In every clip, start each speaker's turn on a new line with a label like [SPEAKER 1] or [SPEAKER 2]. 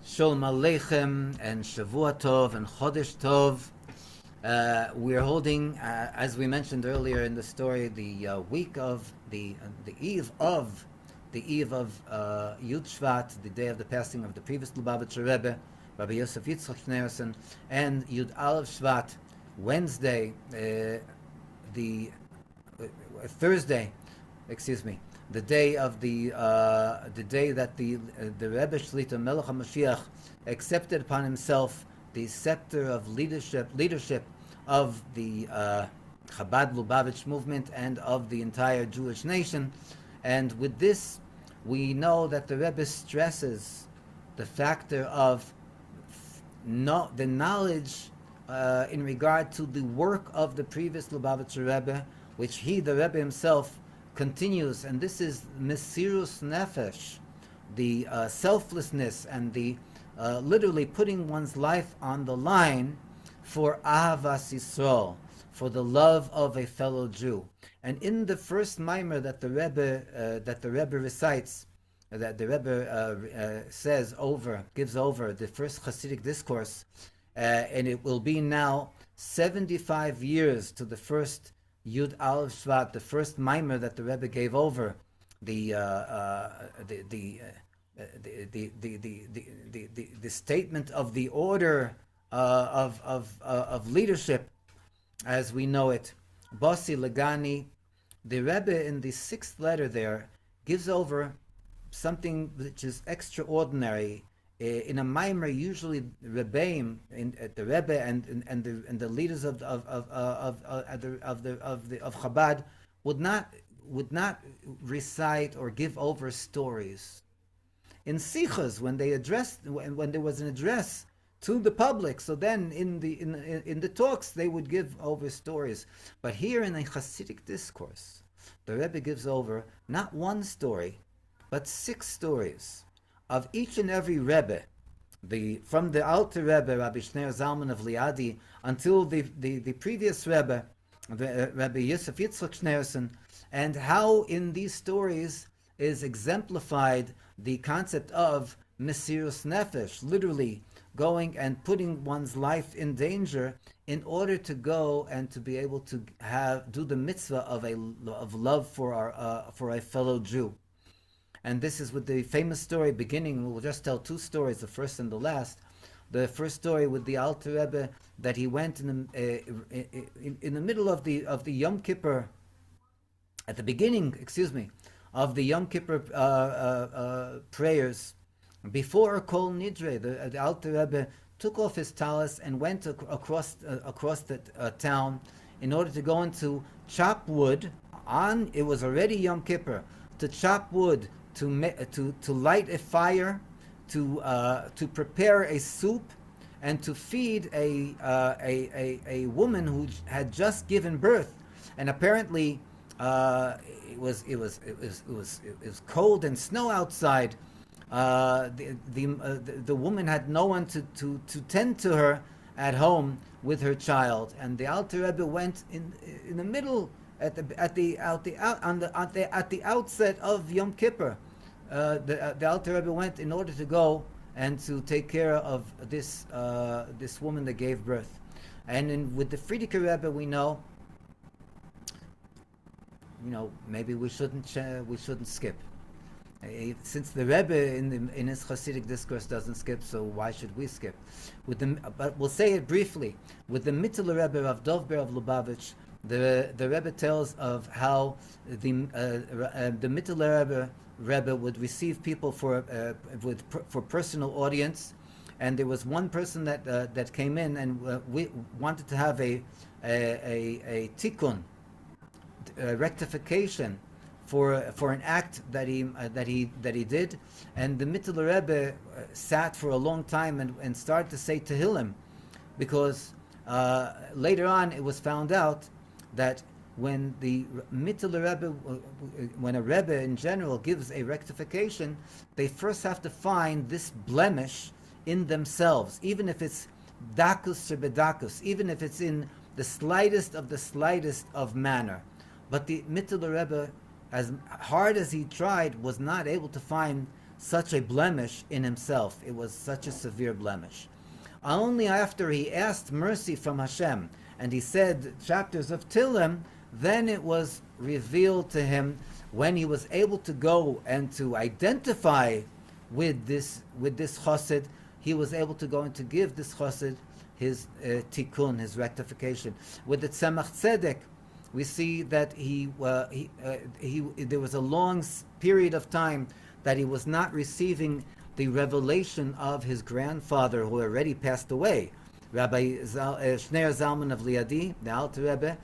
[SPEAKER 1] Shalom Aleichem and Shavua Tov and Chodesh Tov. We're holding, as we mentioned earlier in the story, the week of the eve of Yud Shvat, the day of the passing of the previous Lubavitcher Rebbe, Rabbi Yosef Yitzchak Schneerson, and Yud Aleph Shvat, Wednesday, Thursday, the day of the day that the Rebbe Shlitah Melech HaMashiach accepted upon himself the scepter of leadership of the Chabad Lubavitch movement and of the entire Jewish nation. And with this, we know that the Rebbe stresses the factor of the knowledge in regard to the work of the previous Lubavitcher Rebbe, which he, the Rebbe himself, continues, and this is Mesirus Nefesh, the selflessness and the literally putting one's life on the line for Ahavas Yisrael, for the love of a fellow Jew. And in the first mimer that the Rebbe recites, that the Rebbe gives over the first Hasidic discourse, and it will be now 75 years to the first Yud Aleph Shvat, the first mimer that the Rebbe gave over the statement of the order of leadership as we know it. Bossi Legani, the Rebbe in the sixth letter there gives over something which is extraordinary. In a mimer, usually Rebbeim, the Rebbe and the leaders of Chabad would not recite or give over stories. In Sichas, when there was an address to the public, so then in the talks they would give over stories. But here in a Hasidic discourse, the Rebbe gives over not one story, but 6 stories of each and every Rebbe, from the Alter Rebbe, Rabbi Shneir Zalman of Liadi, until the previous Rebbe, Rabbi Yosef Yitzchak Schneerson, and how in these stories is exemplified the concept of Mesirus Nefesh, literally going and putting one's life in danger in order to go and to be able to do the mitzvah of love for a fellow Jew. And this is with the famous story beginning. We'll just tell 2 stories, the first and the last. The first story with the Alter Rebbe, that he went in the middle of the Yom Kippur, at the beginning, of the Yom Kippur prayers, before Kol Nidre, the Alter Rebbe took off his talis and went across the town in order to go and to chop wood. It was already Yom Kippur, to chop wood, to light a fire, to prepare a soup, and to feed a woman who had just given birth. And apparently it was cold and snow outside. The woman had no one to tend to her at home with her child, and the Alter Rebbe went in the middle at the outset of Yom Kippur. The Alter Rebbe went in order to go and to take care of this woman that gave birth. And with the Frierdiker Rebbe, we know maybe we shouldn't skip. Since the Rebbe in his Hasidic discourse doesn't skip, so why should we skip? But we'll say it briefly. With the Mittler Rebbe of Dvar of Lubavitch, the Rebbe tells of how the Mittler Rebbe would receive people for personal audience, and there was one person that came in and we wanted to have a tikkun, rectification for an act that he did, and the Mittler Rebbe sat for a long time and started to say Tehillim, because later on it was found out that when the Mittler Rebbe, when a Rebbe in general gives a rectification, they first have to find this blemish in themselves, even if it's dakus shebedakus, even if it's in the slightest of manner. But the Mittler Rebbe, as hard as he tried, was not able to find such a blemish in himself. It was such a severe blemish. Only after he asked mercy from Hashem and he said chapters of Tehillim, then it was revealed to him, when he was able to go and to identify with this chassid, he was able to go and to give this chassid his tikkun, his rectification. With the Tzemach Tzedek, we see that there was a long period of time that he was not receiving the revelation of his grandfather, who already passed away, Rabbi Shneir Zalman of Liadi, the Alter Rebbe.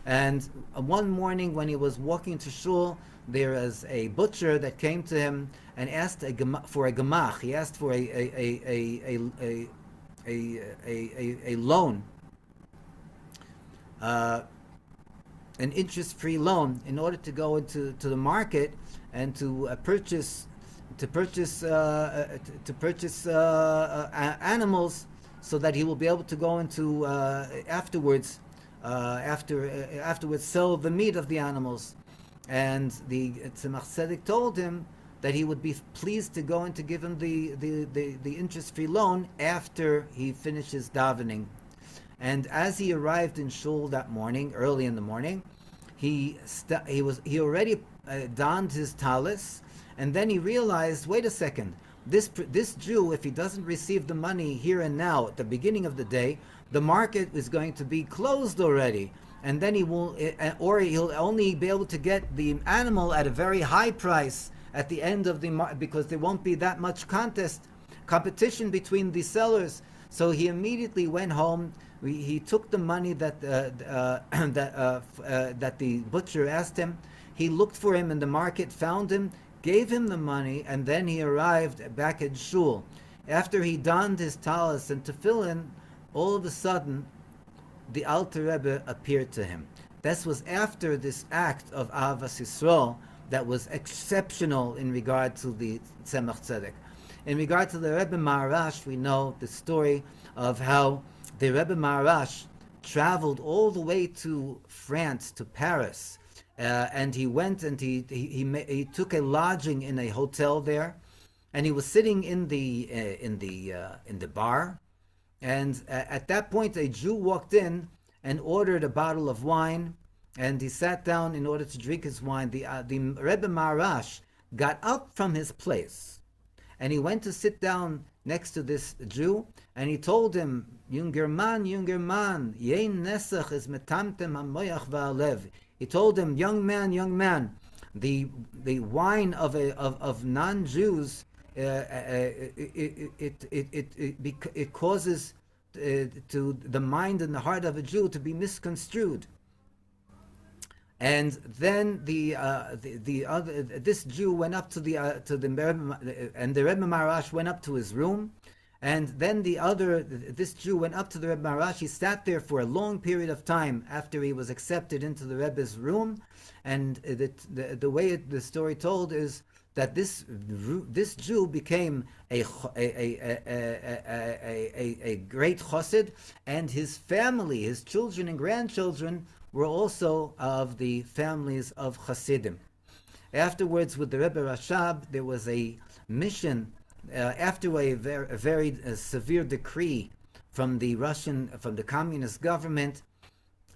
[SPEAKER 1] And one morning when he was walking to shul, there was a butcher that came to him and asked for a gemach. He asked for a loan, an interest-free loan, in order to go into the market and to purchase animals, so that he will be able to go into afterwards sell the meat of the animals. And the Tzemach Tzedek told him that he would be pleased to go and to give him the interest-free loan after he finishes davening. And as he arrived in shul that morning, early in the morning, he already donned his talis, and then he realized, wait a second, this Jew, if he doesn't receive the money here and now at the beginning of the day, the market is going to be closed already, and then he'll only be able to get the animal at a very high price at the end of the market, because there won't be that much competition between the sellers. So he immediately went home. He took the money that the butcher asked him. He looked for him in the market, found him, gave him the money, and then he arrived back at shul. After he donned his talis and tefillin, all of a sudden, the Alter Rebbe appeared to him. This was after this act of Ahavas Yisrael that was exceptional in regard to the Tzemach Tzedek. In regard to the Rebbe Maharash, we know the story of how the Rebbe Maharash traveled all the way to France, to Paris, and he went and he took a lodging in a hotel there, and he was sitting in the bar, and at that point a Jew walked in and ordered a bottle of wine, and he sat down in order to drink his wine. The Rebbe Maharash got up from his place, and he went to sit down next to this Jew, and he told him, Junger man, yein nesach is metamtem hamoyach va'alev. He told him, young man, the wine of non-Jews, it causes to the mind and the heart of a Jew to be misconstrued. And then this Jew went up to the Rebbe, and the Rebbe Maharash went up to his room, and then this Jew went up to the Rebbe Maharash. He sat there for a long period of time after he was accepted into the Rebbe's room, and the way the story told is that this Jew became a great chassid, and his family, his children and grandchildren, were also of the families of Hasidim. Afterwards, with the Rebbe Rashab, there was a mission after a very severe decree from the communist government.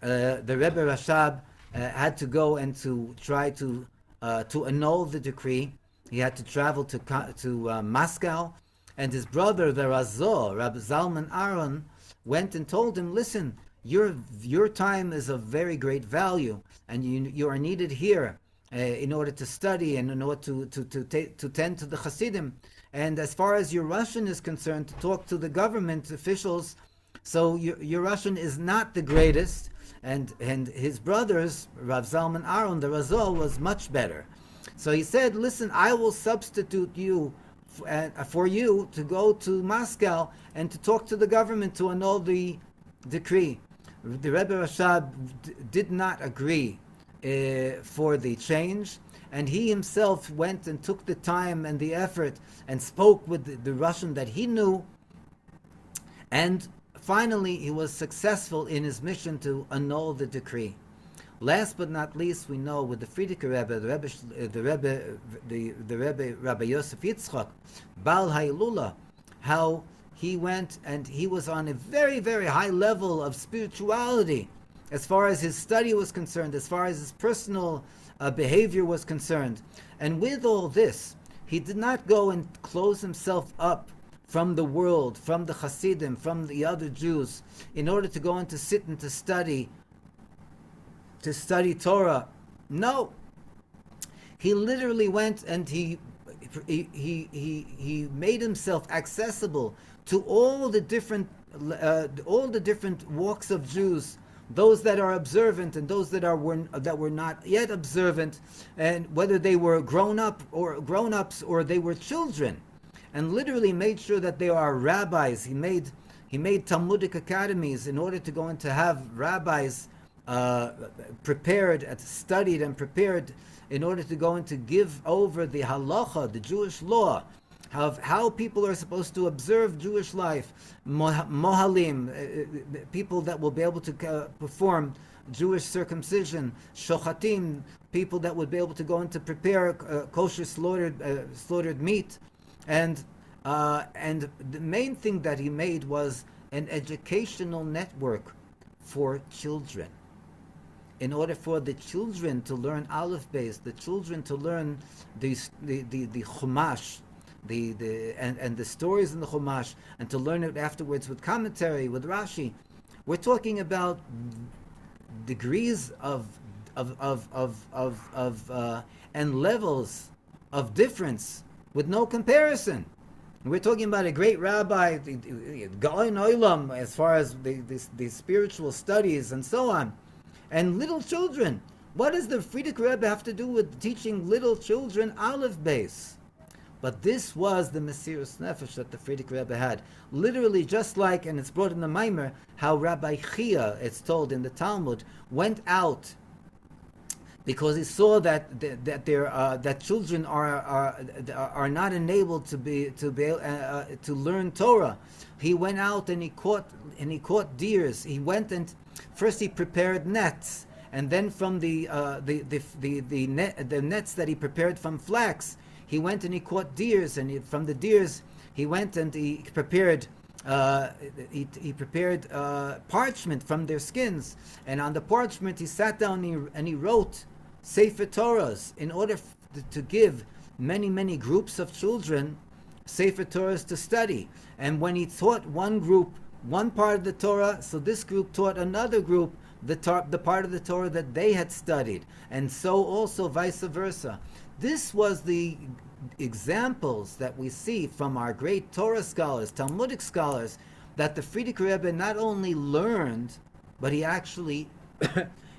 [SPEAKER 1] The Rebbe Rashab had to go and to try to annul the decree. He had to travel to Moscow, and his brother, the Razor, Rabbi Zalman Aaron, went and told him, listen, your time is of very great value, and you are needed here in order to study and in order to tend to the Hasidim. And as far as your Russian is concerned, to talk to the government officials, so your Russian is not the greatest, and his brothers, Rav Zalman Aaron, the Razor, was much better. So he said, listen, I will substitute you for you to go to Moscow and to talk to the government to annul the decree. The Rebbe Rashab did not agree for the change, and he himself went and took the time and the effort and spoke with the Russian that he knew, and finally he was successful in his mission to annul the decree. Last but not least, we know with the Frierdiker Rebbe, the Rebbe Rabbi Yosef Yitzchak, Baal Hailula, how he went and he was on a very, very high level of spirituality as far as his study was concerned, as far as his personal behavior was concerned. And with all this, he did not go and close himself up from the world, from the Hasidim, from the other Jews, in order to go and to sit and to study Torah. No. He literally went and he made himself accessible to all the different walks of Jews, those that are observant and those that were not yet observant, and whether they were grown-ups or they were children, and literally made sure that they are rabbis. He made Talmudic academies in order to go and to have rabbis prepared, studied and prepared in order to go and to give over the halacha, the Jewish law, of how people are supposed to observe Jewish life, mohalim, people that will be able to perform Jewish circumcision, shochatim, people that would be able to go and to prepare kosher slaughtered meat, and the main thing that he made was an educational network for children, in order for the children to learn Aleph Beis, the children to learn the Chumash, and the stories in the Chumash, and to learn it afterwards with commentary, with Rashi. We're talking about degrees of and levels of difference with no comparison. We're talking about a great rabbi, Gaon Olam, as far as the spiritual studies and so on, and little children. What does the Frierdiker Rebbe have to do with teaching little children Aleph Beis? But this was the Mesirus Nefesh that the Frierdiker Rebbe had. Literally, just like, and it's brought in the Maimer, how Rabbi Chia, it's told in the Talmud, went out because he saw that children are not enabled to learn Torah. He went out and he caught deers. He went and first he prepared nets, and then from the nets that he prepared from flax, he went and he caught deers, and from the deers he went and he prepared parchment from their skins, and on the parchment he sat down and he wrote Sefer Torahs in order to give many groups of children Sefer Torahs to study. And when he taught one group one part of the Torah, so this group taught another group the part of the Torah that they had studied, and so also vice versa. This was the examples that we see from our great Torah scholars, Talmudic scholars, that the Frierdiker Rebbe not only learned, but he actually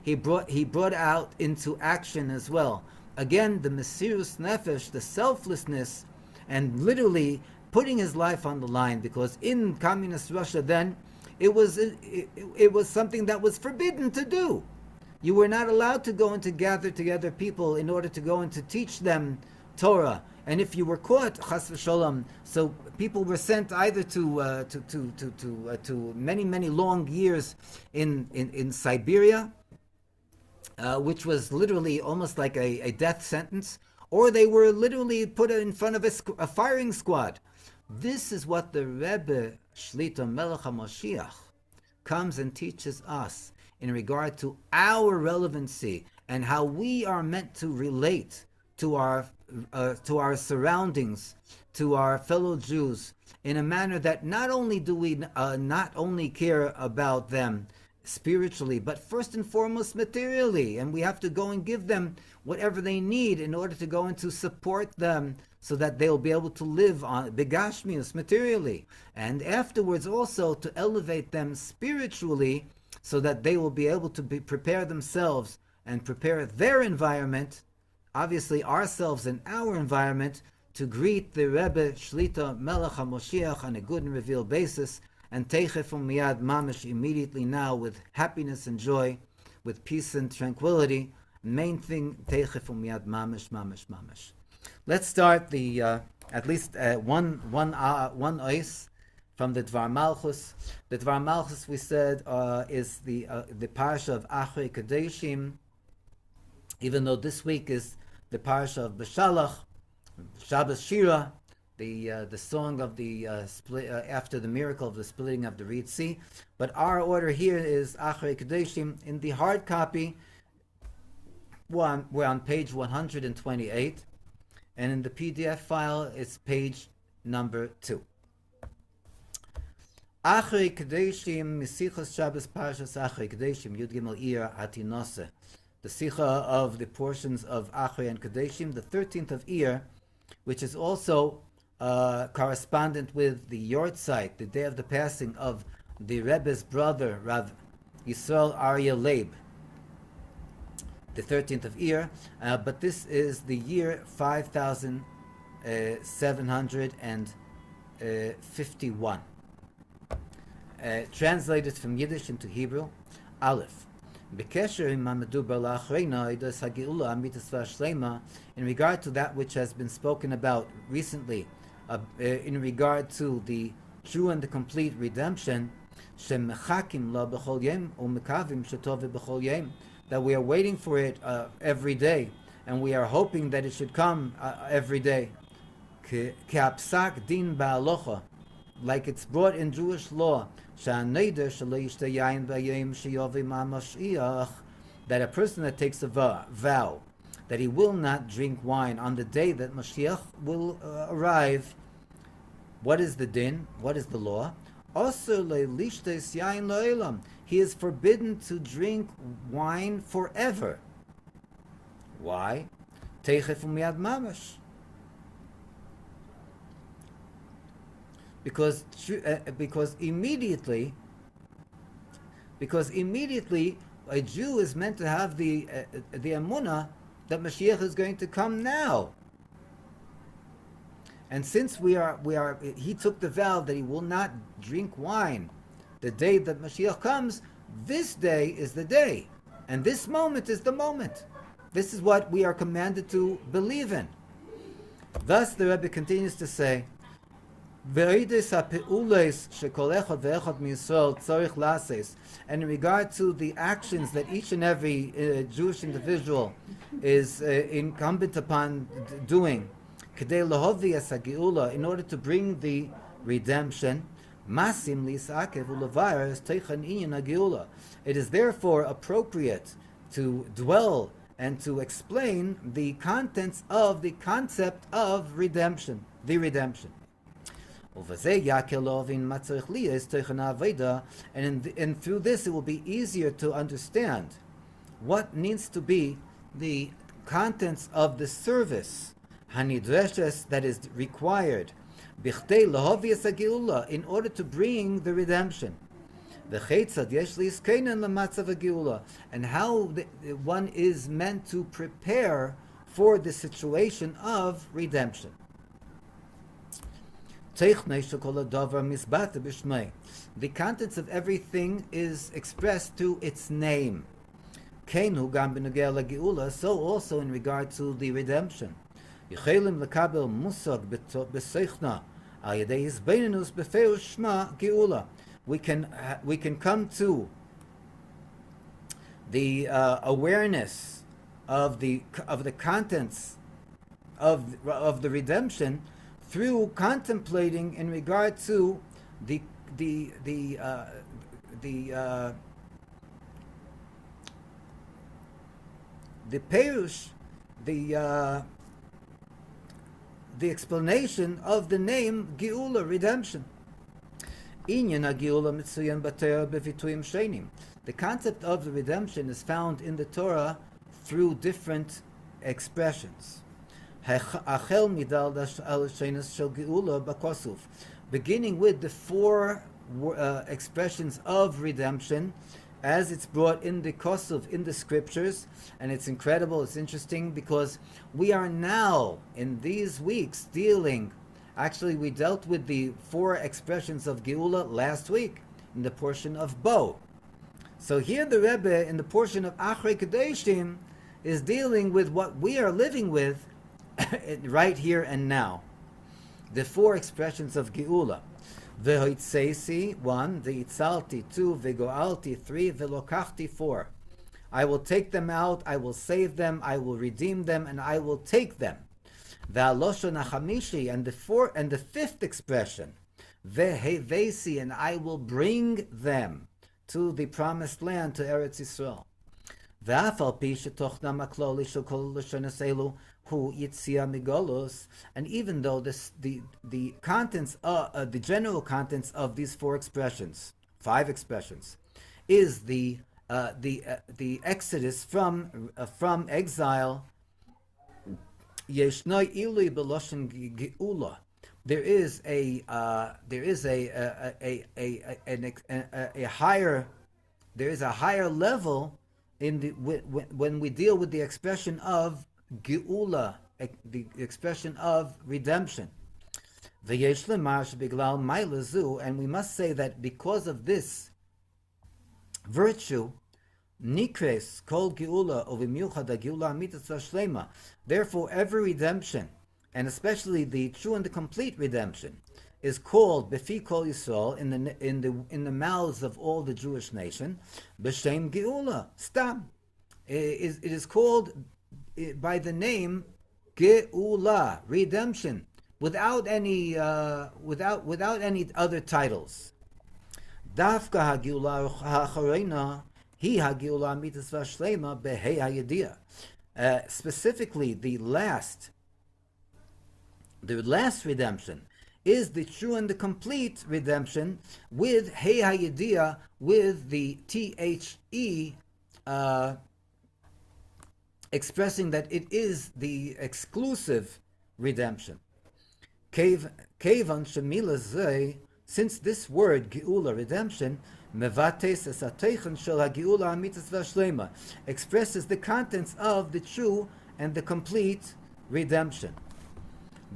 [SPEAKER 1] he brought out into action as well. Again, the Mesirus Nefesh, the selflessness, and literally putting his life on the line, because in communist Russia then, it was something that was forbidden to do. You were not allowed to go and to gather together people in order to go and to teach them Torah. And if you were caught, chas v'sholom, so people were sent either to many long years in Siberia, which was literally almost like a death sentence, or they were literally put in front of a firing squad. This is what the Rebbe Shlitah Melech HaMoshiach comes and teaches us in regard to our relevancy and how we are meant to relate to our surroundings, to our fellow Jews, in a manner that not only do we not only care about them spiritually, but first and foremost materially, and we have to go and give them whatever they need in order to go and to support them so that they'll be able to live on begashmius materially, and afterwards also to elevate them spiritually so that they will be able to prepare themselves and prepare their environment, obviously ourselves and our environment, to greet the Rebbe Shlitah Melech HaMoshiach on a good and revealed basis, and teichef miyad mamish, immediately now, with happiness and joy, with peace and tranquility. Main thing, teichef miyad mamish. Let's start the at least one ois from the Dvar Malchus. The Dvar Malchus, we said, is the parsha of Achrei Kadeshim, even though this week is the Parsha of Beshalach, Shabbos Shira, the song of the split after the miracle of the splitting of the Reed Sea. But our order here is Achrei Kadeshim. In the hard copy, we're on page 128, and in the PDF file, it's page number 2. Achrei Kadeshim Misichos Shabbos Parshas Achrei Kadeshim Yud Gimel Iyar Hatinose. The Sicha of the portions of Achrei and Kadeshim, the 13th of Iyar, which is also correspondent with the Yortzeit, the day of the passing of the Rebbe's brother, Rav Yisrael Aryeh Leib, the 13th of Iyar, but this is the year 5751. Translated from Yiddish into Hebrew, Aleph. In regard to that which has been spoken about recently, in regard to the true and the complete redemption, that we are waiting for it every day, and we are hoping that it should come every day. Like it's brought in Jewish law, that a person that takes a vow that he will not drink wine on the day that Mashiach will arrive. What is the din? What is the law? He is forbidden to drink wine forever. Why? Because immediately a Jew is meant to have the emunah that Mashiach is going to come now. And since he took the vow that he will not drink wine the day that Mashiach comes, this day is the day, and this moment is the moment. This is what we are commanded to believe in. Thus, the Rebbe continues to say, and in regard to the actions that each and every Jewish individual is incumbent upon doing, in order to bring the redemption, it is therefore appropriate to dwell and to explain the contents of the concept of redemption, the redemption. And through this it will be easier to understand what needs to be the contents of the service that is required in order to bring the redemption. And how one is meant to prepare for the situation of redemption. The contents of everything is expressed through its name. So also in regard to the redemption. We can come to the awareness of the contents of the redemption through contemplating in regard to the perush, the explanation of the name Geula, redemption. The concept of the redemption is found in the Torah through different expressions. Beginning with the 4 expressions of redemption as it's brought in the Kosov, in the scriptures. And it's incredible, it's interesting, because we are now in these weeks dealing, actually we dealt with the 4 expressions of Geula last week in the portion of Bo. So here the Rebbe in the portion of Achrei Kadeshim is dealing with what we are living with right here and now. The 4 expressions of Geula. V'hoitseisi, 1, v'itzalti, 2, v'goalti, 3, v'lokachti, 4. I will take them out, I will save them, I will redeem them, and I will take them. Ve'aloshon hachamishi, and the fifth expression, ve'hevesi, and I will bring them to the promised land, to Eretz Yisrael. Ve'afal pi shetochna makloli shel kol lashonos elu hu yitzia migolus, and even though the contents, the general contents of these five expressions, is the exodus from exile. Yeshnoi ilui beloshen geula. There is a higher level in when we deal with the expression of geula, the expression of redemption. V'yesh lemar shebiglal ma'ila zu, and we must say that because of this virtue, nikres kol geula uvimiuchad geula mitzvah shlema. Therefore, every redemption, and especially the true and the complete redemption, is called befi kol Yisrael, in the mouths of all the Jewish nation, b'shem geula stam. It is called by the name geula, redemption, without any other titles. Dafka hageula ha'acharena hi hageula mitzvah shlema behei hayediyah. Specifically, the last redemption is the true and the complete redemption with Hey Hayediyah, with the THE, expressing that it is the exclusive redemption. Kevan Shemila Zeh, since this word Geula, redemption, Mevates esateichen shel hageula mitzvah shlema, expresses the contents of the true and the complete redemption.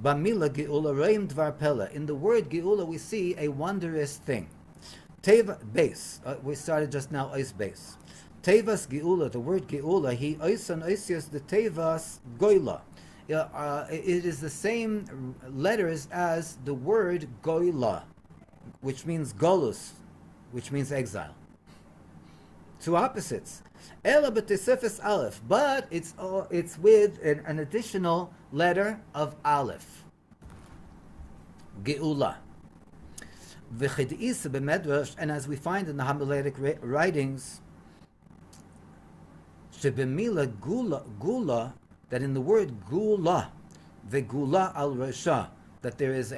[SPEAKER 1] Bamila geula reim dvar pela. In the word geula, we see a wondrous thing. Teva base. We started just now. Ois base. Tevas geula. The word geula. He oisan oisius the tevas goila. It is the same letters as the word goila, which means golus, which means exile. Two opposites. Ela b'tesefes aleph, but it's with an additional letter of aleph. Geula. V'chid'isa b'medrash, and as we find in the homiletic writings, shebemila gula, that in the word gula, v'gula al rasha, that there is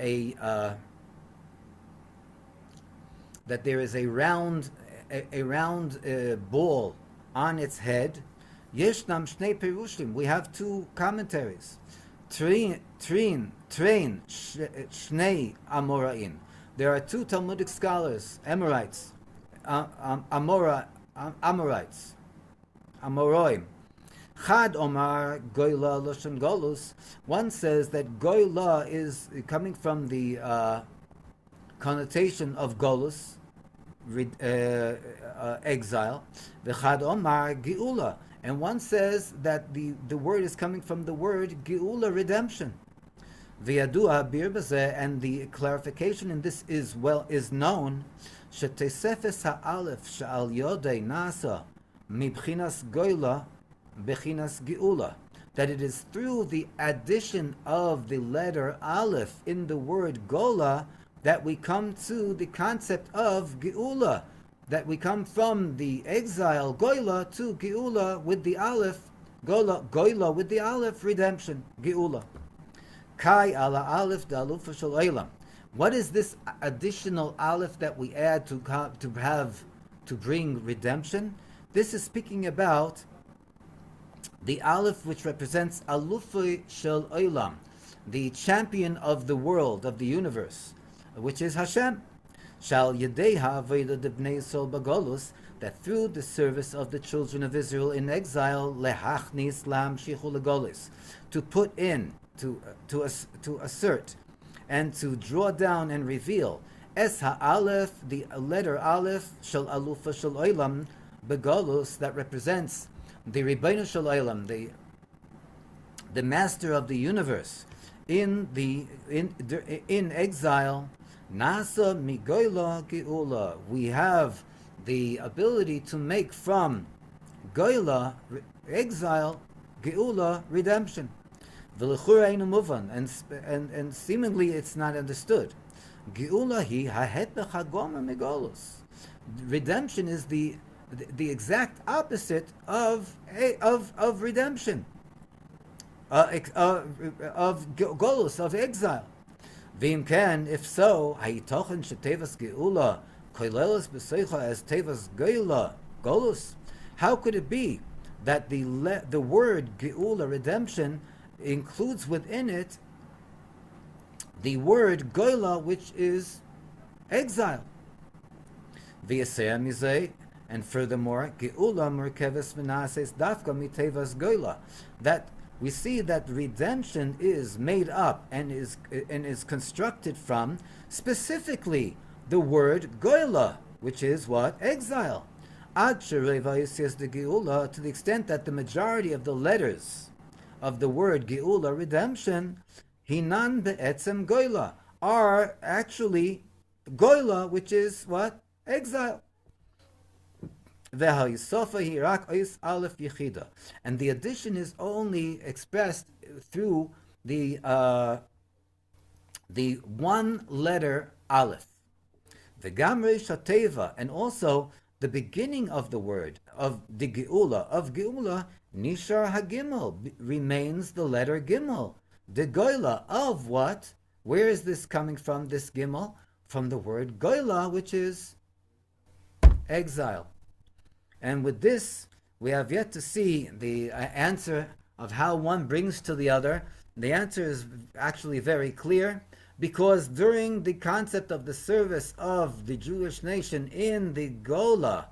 [SPEAKER 1] a round ball on its head. Yeshnam shnei perushim. We have two commentaries. Train, shnei amoraim. There are two Talmudic scholars, Amorites, Amoroim. Chad Omar Goyla Loshen Golus. One says that Goyla is coming from the connotation of Golus, exile. V'chad Omar Geula. And one says that the word is coming from the word Geula, redemption. V'yadua bir bazeh, and the clarification in this is known. Shetesefes ha'alef she'al yodei nasa mibchinas Goyla bechinas Geula, that it is through the addition of the letter aleph in the word Gola that we come to the concept of Geula, that we come from the exile Goyla to Geula with the aleph, Goyla with the aleph, redemption, Geula. Kai ala aleph da'alufa shel olam. What is this additional aleph that we add to bring redemption? This is speaking about the aleph which represents Alufay Shel Olam, the champion of the world, of the universe, which is Hashem. Shal Yedeha Veda Debnei Yisrael Bagolus, that through the service of the children of Israel in exile, Lehachnis Lam Shichu Legolis, to put in, to assert, and to draw down and reveal, Es HaAleph, the letter Aleph, Shel Alufa Shel Olam, Begolus, that represents the Rebbeinu Shel Olam, the master of the universe, in exile. Nasa migoyla geula. We have the ability to make from Goyla, exile, Geula, redemption. V'lechura einu muvan, and seemingly it's not understood. Geula hi hahepech hagomer megolus. Redemption is the exact opposite of redemption, of golus, of exile. V'im ken, if so, hayitochen shetevas geula koilelis b'seicha as tevas geula golus. How could it be that the word geula, redemption, includes within it the word goyla, which is exile? V'yaseh mizeh, and furthermore, geula merkeves v'nases dafka mitevas goyla, that we see that redemption is made up and is constructed from specifically the word goyla, which is what? Exile. Ad shereva yisias de geula, to the extent that the majority of the letters of the word geula, redemption, hinan be'etzem goyla, are actually goyla, which is what? Exile. And the addition is only expressed through the one letter aleph. V'gamrei shateva, and also the beginning of the word of the geula, nishar hagimel, remains the letter gimel. The goyla of what? Where is this coming from, this gimel? From the word goyla, which is exile. And with this, we have yet to see the answer of how one brings to the other. The answer is actually very clear, because during the concept of the service of the Jewish nation in the Gola,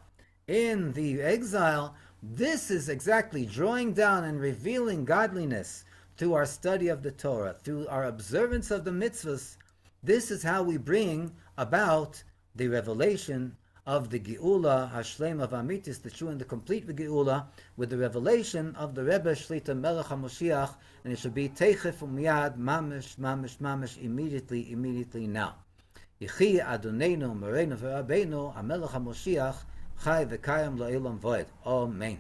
[SPEAKER 1] in the exile, this is exactly drawing down and revealing godliness through our study of the Torah, through our observance of the mitzvahs. This is how we bring about the revelation of the Geula Hashlema V'Amitis, the true and the complete Geula, with the revelation of the Rebbe Shlitah Melech HaMoshiach, and it should be Teichef Umiyad, mamish, immediately now. Yechi Adonenu Moreinu V'Rabbeinu HaMelech HaMoshiach Chai V'Kayam La'olam Voed. Amen.